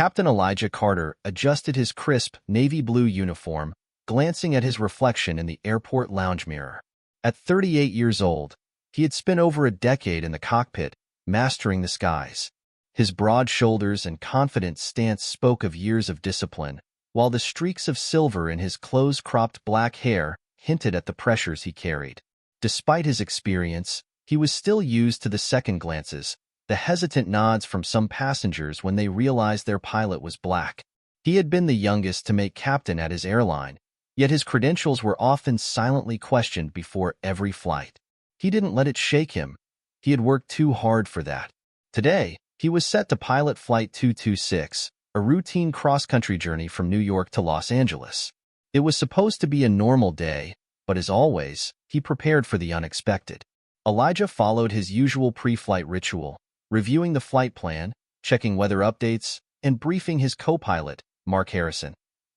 Captain Elijah Carter adjusted his crisp navy blue uniform, glancing at his reflection in the airport lounge mirror. At 38 years old, he had spent over a decade in the cockpit, mastering the skies. His broad shoulders and confident stance spoke of years of discipline, while the streaks of silver in his close-cropped black hair hinted at the pressures he carried. Despite his experience, he was still used to the second glances, the hesitant nods from some passengers when they realized their pilot was black. He had been the youngest to make captain at his airline, yet his credentials were often silently questioned before every flight. He didn't let it shake him. He had worked too hard for that. Today, he was set to pilot Flight 226, a routine cross-country journey from New York to Los Angeles. It was supposed to be a normal day, but as always, he prepared for the unexpected. Elijah followed his usual pre-flight ritual, reviewing the flight plan, checking weather updates, and briefing his co-pilot, Mark Harrison,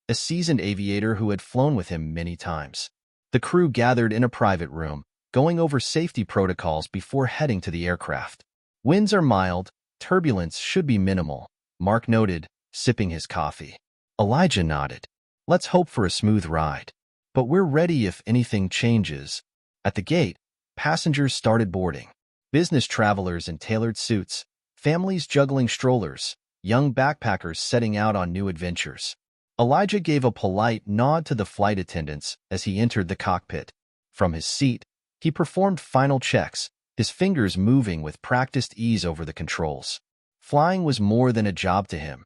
a seasoned aviator who had flown with him many times. The crew gathered in a private room, going over safety protocols before heading to the aircraft. Winds are mild, turbulence should be minimal, Mark noted, sipping his coffee. Elijah nodded. Let's hope for a smooth ride. But we're ready if anything changes. At the gate, passengers started boarding. Business travelers in tailored suits, families juggling strollers, young backpackers setting out on new adventures. Elijah gave a polite nod to the flight attendants as he entered the cockpit. From his seat, he performed final checks, his fingers moving with practiced ease over the controls. Flying was more than a job to him.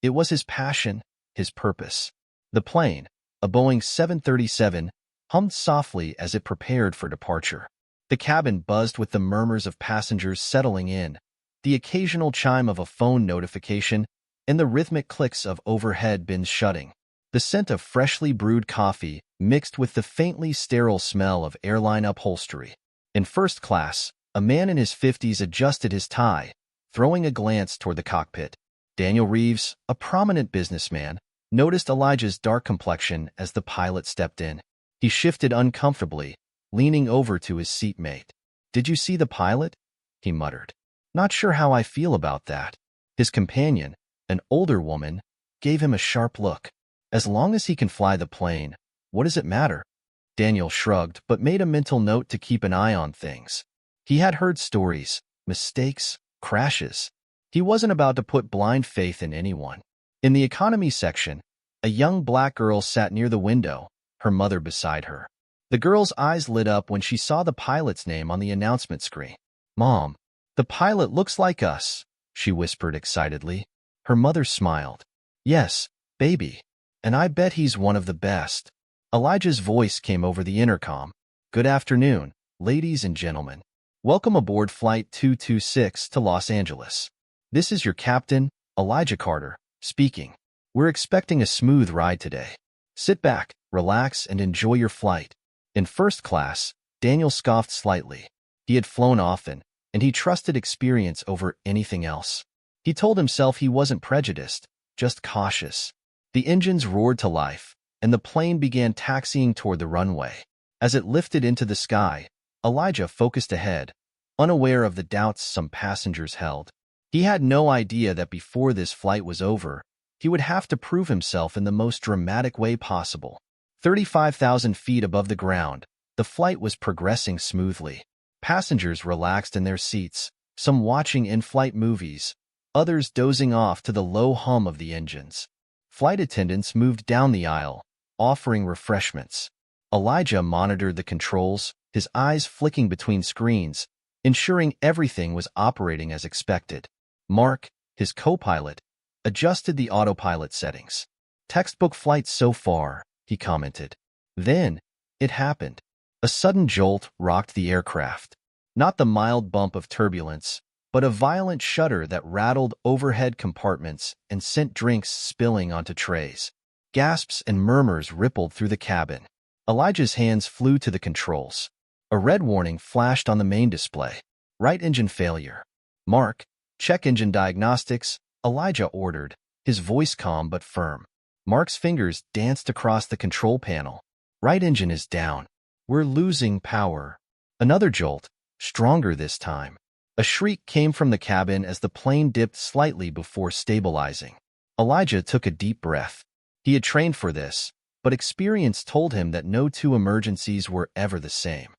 It was his passion, his purpose. The plane, a Boeing 737, hummed softly as it prepared for departure. The cabin buzzed with the murmurs of passengers settling in, the occasional chime of a phone notification, and the rhythmic clicks of overhead bins shutting. The scent of freshly brewed coffee mixed with the faintly sterile smell of airline upholstery. In first class, a man in his 50s adjusted his tie, throwing a glance toward the cockpit. Daniel Reeves, a prominent businessman, noticed Elijah's dark complexion as the pilot stepped in. He shifted uncomfortably, leaning over to his seatmate. "Did you see the pilot?" he muttered. "Not sure how I feel about that." His companion, an older woman, gave him a sharp look. "As long as he can fly the plane, what does it matter?" Daniel shrugged but made a mental note to keep an eye on things. He had heard stories, mistakes, crashes. He wasn't about to put blind faith in anyone. In the economy section, a young black girl sat near the window, her mother beside her. The girl's eyes lit up when she saw the pilot's name on the announcement screen. "Mom, the pilot looks like us," she whispered excitedly. Her mother smiled. "Yes, baby. And I bet he's one of the best." Elijah's voice came over the intercom. "Good afternoon, ladies and gentlemen. Welcome aboard Flight 226 to Los Angeles. This is your captain, Elijah Carter, speaking. We're expecting a smooth ride today. Sit back, relax, and enjoy your flight." In first class, Daniel scoffed slightly. He had flown often, and he trusted experience over anything else. He told himself he wasn't prejudiced, just cautious. The engines roared to life, and the plane began taxiing toward the runway. As it lifted into the sky, Elijah focused ahead, unaware of the doubts some passengers held. He had no idea that before this flight was over, he would have to prove himself in the most dramatic way possible. 35,000 feet above the ground, the flight was progressing smoothly. Passengers relaxed in their seats, some watching in-flight movies, others dozing off to the low hum of the engines. Flight attendants moved down the aisle, offering refreshments. Elijah monitored the controls, his eyes flicking between screens, ensuring everything was operating as expected. Mark, his co-pilot, adjusted the autopilot settings. "Textbook flight so far," he commented. Then, it happened. A sudden jolt rocked the aircraft. Not the mild bump of turbulence, but a violent shudder that rattled overhead compartments and sent drinks spilling onto trays. Gasps and murmurs rippled through the cabin. Elijah's hands flew to the controls. A red warning flashed on the main display. "Right engine failure." "Mark, check engine diagnostics," Elijah ordered, his voice calm but firm. Mark's fingers danced across the control panel. "Right engine is down. We're losing power." Another jolt, stronger this time. A shriek came from the cabin as the plane dipped slightly before stabilizing. Elijah took a deep breath. He had trained for this, but experience told him that no two emergencies were ever the same.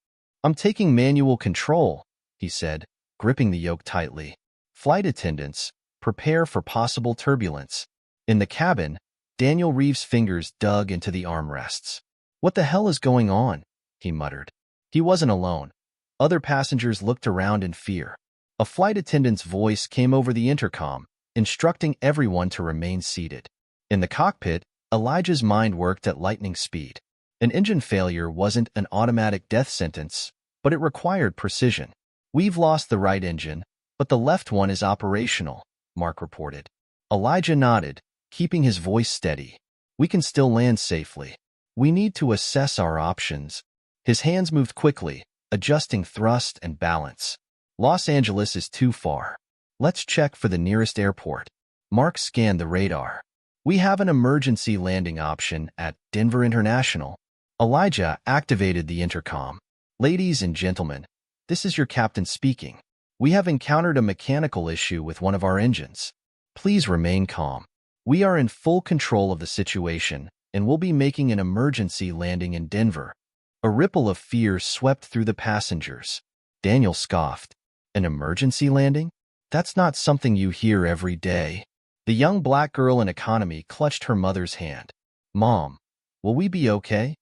"I'm taking manual control," he said, gripping the yoke tightly. "Flight attendants, prepare for possible turbulence." In the cabin, Daniel Reeves' fingers dug into the armrests. "What the hell is going on?" he muttered. He wasn't alone. Other passengers looked around in fear. A flight attendant's voice came over the intercom, instructing everyone to remain seated. In the cockpit, Elijah's mind worked at lightning speed. An engine failure wasn't an automatic death sentence, but it required precision. "We've lost the right engine, but the left one is operational," Mark reported. Elijah nodded, keeping his voice steady. "We can still land safely. We need to assess our options." His hands moved quickly, adjusting thrust and balance. "Los Angeles is too far. Let's check for the nearest airport." Mark scanned the radar. "We have an emergency landing option at Denver International." Elijah activated the intercom. "Ladies and gentlemen, this is your captain speaking. We have encountered a mechanical issue with one of our engines. Please remain calm. We are in full control of the situation and will be making an emergency landing in Denver." A ripple of fear swept through the passengers. Daniel scoffed. "An emergency landing? That's not something you hear every day." The young black girl in economy clutched her mother's hand. "Mom, will we be okay?"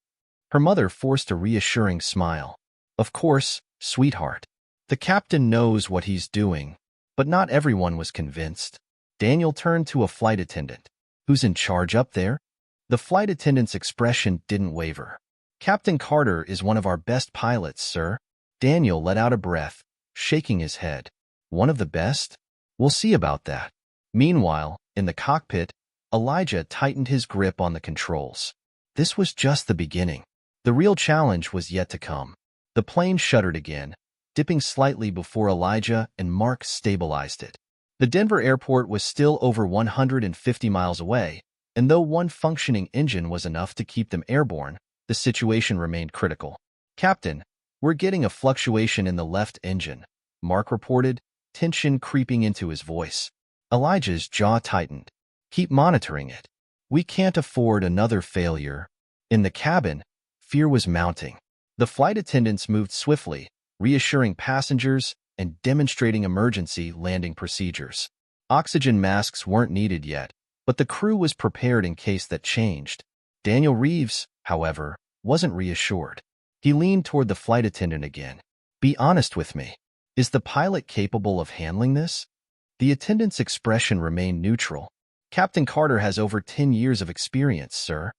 Her mother forced a reassuring smile. "Of course, sweetheart. The captain knows what he's doing." But not everyone was convinced. Daniel turned to a flight attendant. "Who's in charge up there?" The flight attendant's expression didn't waver. "Captain Carter is one of our best pilots, sir." Daniel let out a breath, shaking his head. "One of the best? We'll see about that." Meanwhile, in the cockpit, Elijah tightened his grip on the controls. This was just the beginning. The real challenge was yet to come. The plane shuddered again, dipping slightly before Elijah and Mark stabilized it. The Denver airport was still over 150 miles away, and though one functioning engine was enough to keep them airborne, the situation remained critical. "Captain, we're getting a fluctuation in the left engine," Mark reported, tension creeping into his voice. Elijah's jaw tightened. "Keep monitoring it. We can't afford another failure." In the cabin, fear was mounting. The flight attendants moved swiftly, reassuring passengers and demonstrating emergency landing procedures. Oxygen masks weren't needed yet, but the crew was prepared in case that changed. Daniel Reeves, however, wasn't reassured. He leaned toward the flight attendant again. "Be honest with me. Is the pilot capable of handling this?" The attendant's expression remained neutral. "Captain Carter has over 10 years of experience, sir.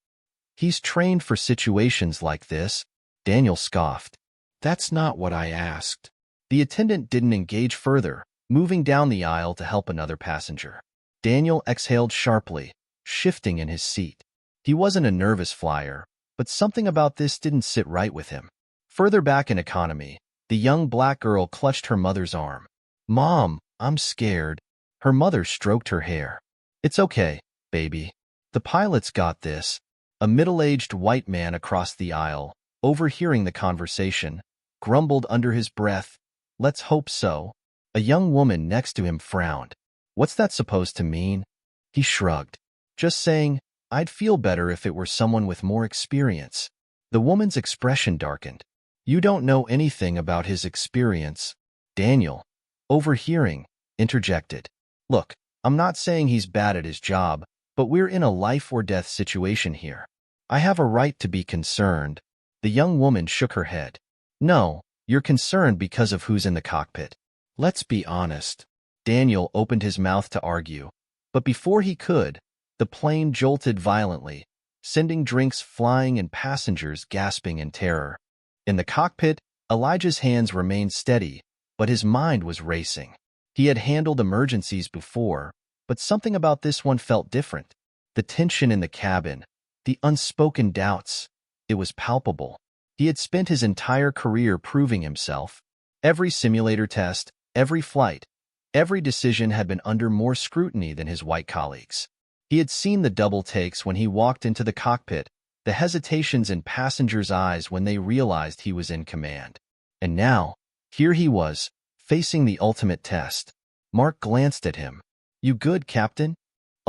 He's trained for situations like this." Daniel scoffed. "That's not what I asked." The attendant didn't engage further, moving down the aisle to help another passenger. Daniel exhaled sharply, shifting in his seat. He wasn't a nervous flyer, but something about this didn't sit right with him. Further back in economy, the young black girl clutched her mother's arm. "Mom, I'm scared." Her mother stroked her hair. "It's okay, baby. The pilot's got this." A middle-aged white man across the aisle, overhearing the conversation, grumbled under his breath, "Let's hope so." A young woman next to him frowned. "What's that supposed to mean?" He shrugged. "Just saying, I'd feel better if it were someone with more experience." The woman's expression darkened. "You don't know anything about his experience." Daniel, overhearing, interjected. "Look, I'm not saying he's bad at his job, but we're in a life-or-death situation here. I have a right to be concerned." The young woman shook her head. "No, you're concerned because of who's in the cockpit. Let's be honest." Daniel opened his mouth to argue, but before he could, the plane jolted violently, sending drinks flying and passengers gasping in terror. In the cockpit, Elijah's hands remained steady, but his mind was racing. He had handled emergencies before, but something about this one felt different. The tension in the cabin, the unspoken doubts, it was palpable. He had spent his entire career proving himself. Every simulator test, every flight, every decision had been under more scrutiny than his white colleagues. He had seen the double takes when he walked into the cockpit, the hesitations in passengers' eyes when they realized he was in command. And now, here he was, facing the ultimate test. Mark glanced at him. "You good, Captain?"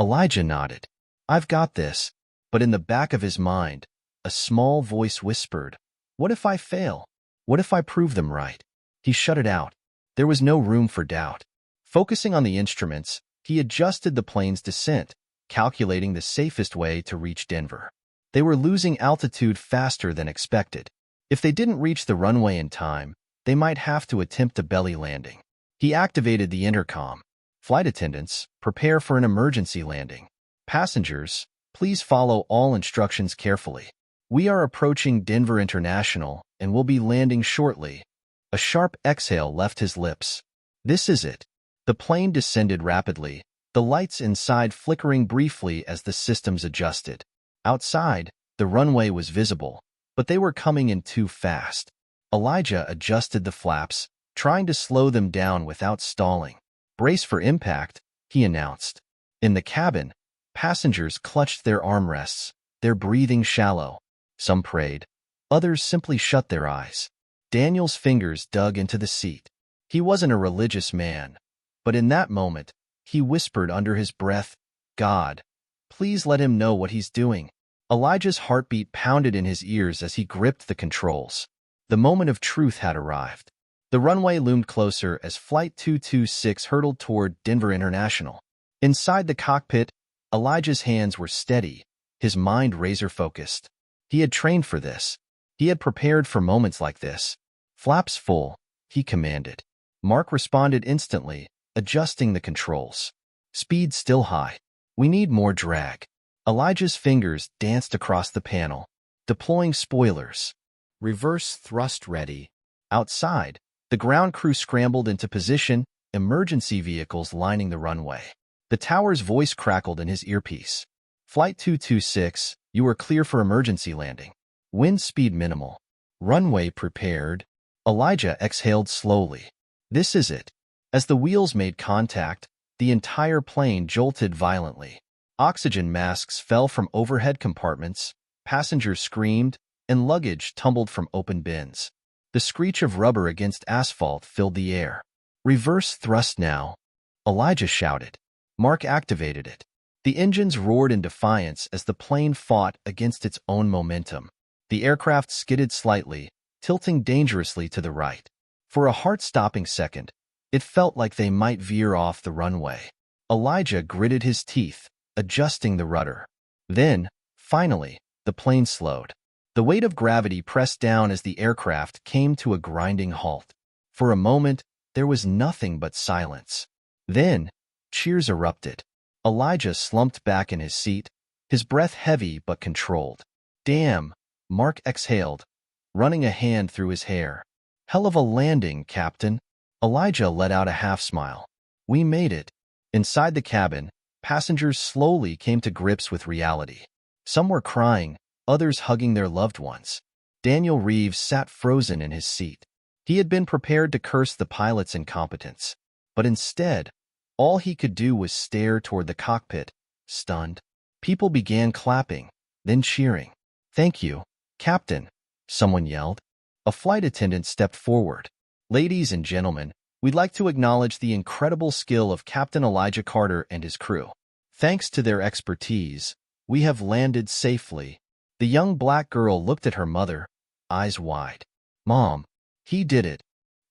Elijah nodded. I've got this. But in the back of his mind, a small voice whispered, what if I fail? What if I prove them right? He shut it out. There was no room for doubt. Focusing on the instruments, he adjusted the plane's descent, calculating the safest way to reach Denver. They were losing altitude faster than expected. If they didn't reach the runway in time, they might have to attempt a belly landing. He activated the intercom. Flight attendants, prepare for an emergency landing. Passengers, please follow all instructions carefully. We are approaching Denver International and will be landing shortly. A sharp exhale left his lips. This is it. The plane descended rapidly, the lights inside flickering briefly as the systems adjusted. Outside, the runway was visible, but they were coming in too fast. Elijah adjusted the flaps, trying to slow them down without stalling. Brace for impact, he announced. In the cabin, passengers clutched their armrests, their breathing shallow. Some prayed. Others simply shut their eyes. Daniel's fingers dug into the seat. He wasn't a religious man, but in that moment, he whispered under his breath, God, please let him know what he's doing. Elijah's heartbeat pounded in his ears as he gripped the controls. The moment of truth had arrived. The runway loomed closer as Flight 226 hurtled toward Denver International. Inside the cockpit, Elijah's hands were steady, his mind razor-focused. He had trained for this. He had prepared for moments like this. Flaps full, he commanded. Mark responded instantly, adjusting the controls. Speed still high. We need more drag. Elijah's fingers danced across the panel, deploying spoilers. Reverse thrust ready. Outside, the ground crew scrambled into position, emergency vehicles lining the runway. The tower's voice crackled in his earpiece. Flight 226, you are clear for emergency landing. Wind speed minimal. Runway prepared. Elijah exhaled slowly. This is it. As the wheels made contact, the entire plane jolted violently. Oxygen masks fell from overhead compartments, passengers screamed, and luggage tumbled from open bins. The screech of rubber against asphalt filled the air. Reverse thrust now, Elijah shouted. Mark activated it. The engines roared in defiance as the plane fought against its own momentum. The aircraft skidded slightly, tilting dangerously to the right. For a heart-stopping second, it felt like they might veer off the runway. Elijah gritted his teeth, adjusting the rudder. Then, finally, the plane slowed. The weight of gravity pressed down as the aircraft came to a grinding halt. For a moment, there was nothing but silence. Then, cheers erupted. Elijah slumped back in his seat, his breath heavy but controlled. Damn, Mark exhaled, running a hand through his hair. Hell of a landing, Captain. Elijah let out a half-smile. We made it. Inside the cabin, passengers slowly came to grips with reality. Some were crying, others hugging their loved ones. Daniel Reeves sat frozen in his seat. He had been prepared to curse the pilot's incompetence, but instead, all he could do was stare toward the cockpit, stunned. People began clapping, then cheering. Thank you, Captain, someone yelled. A flight attendant stepped forward. Ladies and gentlemen, we'd like to acknowledge the incredible skill of Captain Elijah Carter and his crew. Thanks to their expertise, we have landed safely. The young black girl looked at her mother, eyes wide. Mom, he did it.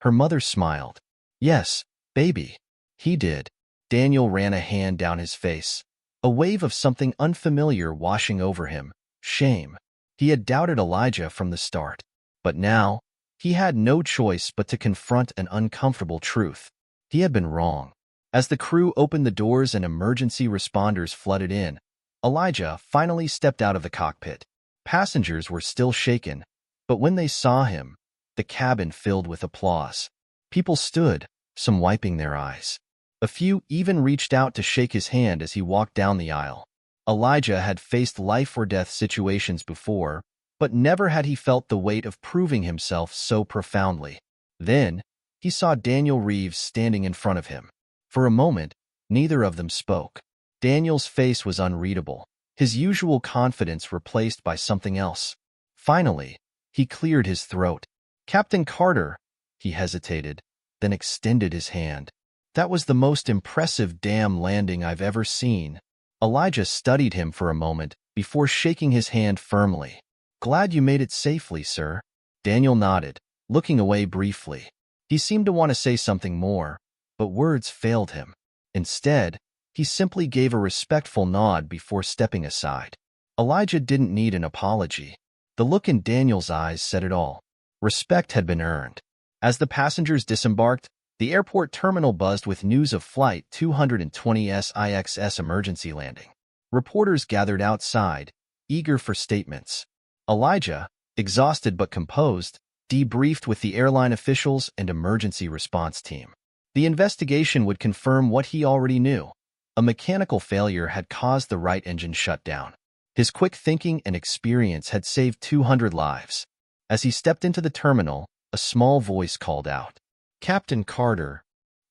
Her mother smiled. Yes, baby, he did. Daniel ran a hand down his face, a wave of something unfamiliar washing over him, shame. He had doubted Elijah from the start, but now, he had no choice but to confront an uncomfortable truth. He had been wrong. As the crew opened the doors and emergency responders flooded in, Elijah finally stepped out of the cockpit. Passengers were still shaken, but when they saw him, the cabin filled with applause. People stood, some wiping their eyes. A few even reached out to shake his hand as he walked down the aisle. Elijah had faced life-or-death situations before, but never had he felt the weight of proving himself so profoundly. Then, he saw Daniel Reeves standing in front of him. For a moment, neither of them spoke. Daniel's face was unreadable, his usual confidence replaced by something else. Finally, he cleared his throat. Captain Carter, he hesitated, then extended his hand. That was the most impressive damn landing I've ever seen. Elijah studied him for a moment before shaking his hand firmly. "Glad you made it safely, sir." Daniel nodded, looking away briefly. He seemed to want to say something more, but words failed him. Instead, he simply gave a respectful nod before stepping aside. Elijah didn't need an apology. The look in Daniel's eyes said it all. Respect had been earned. As the passengers disembarked, the airport terminal buzzed with news of Flight 220 SIX's emergency landing. Reporters gathered outside, eager for statements. Elijah, exhausted but composed, debriefed with the airline officials and emergency response team. The investigation would confirm what he already knew. A mechanical failure had caused the right engine shutdown. His quick thinking and experience had saved 200 lives. As he stepped into the terminal, a small voice called out, "Captain Carter."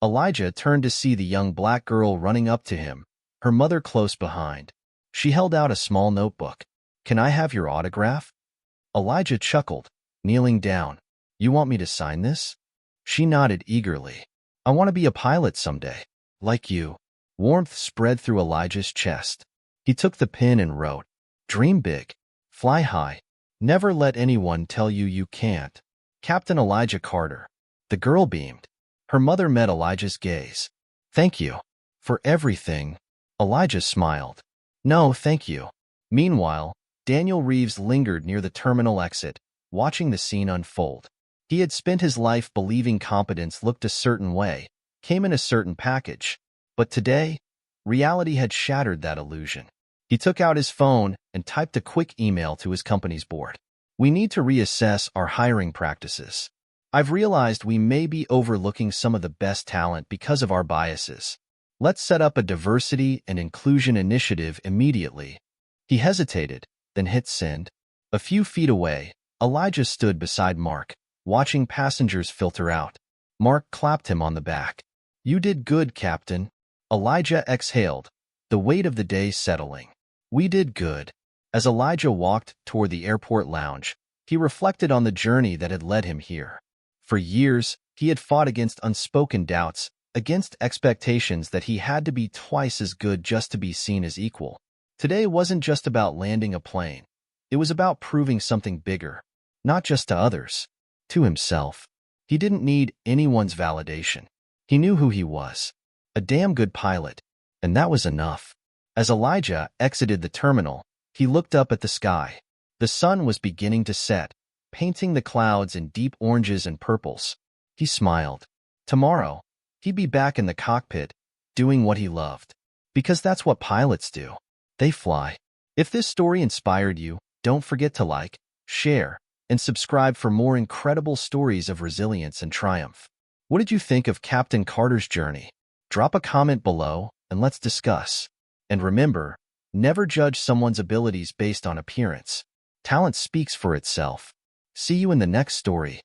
Elijah turned to see the young black girl running up to him, her mother close behind. She held out a small notebook. "Can I have your autograph?" Elijah chuckled, kneeling down. "You want me to sign this?" She nodded eagerly. "I want to be a pilot someday, like you." Warmth spread through Elijah's chest. He took the pen and wrote, "Dream big, fly high, never let anyone tell you you can't. Captain Elijah Carter." The girl beamed. Her mother met Elijah's gaze. "Thank you for everything." Elijah smiled. "No, thank you." Meanwhile, Daniel Reeves lingered near the terminal exit, watching the scene unfold. He had spent his life believing competence looked a certain way, came in a certain package. But today, reality had shattered that illusion. He took out his phone and typed a quick email to his company's board. "We need to reassess our hiring practices. I've realized we may be overlooking some of the best talent because of our biases. Let's set up a diversity and inclusion initiative immediately." He hesitated, then hit send. A few feet away, Elijah stood beside Mark, watching passengers filter out. Mark clapped him on the back. "You did good, Captain." Elijah exhaled, the weight of the day settling. "We did good." As Elijah walked toward the airport lounge, he reflected on the journey that had led him here. For years, he had fought against unspoken doubts, against expectations that he had to be twice as good just to be seen as equal. Today wasn't just about landing a plane. It was about proving something bigger, not just to others, to himself. He didn't need anyone's validation. He knew who he was. A damn good pilot, and that was enough. As Elijah exited the terminal, he looked up at the sky. The sun was beginning to set, painting the clouds in deep oranges and purples. He smiled. Tomorrow, he'd be back in the cockpit, doing what he loved. Because that's what pilots do. They fly. If this story inspired you, don't forget to like, share, and subscribe for more incredible stories of resilience and triumph. What did you think of Captain Carter's journey? Drop a comment below and let's discuss. And remember, never judge someone's abilities based on appearance. Talent speaks for itself. See you in the next story.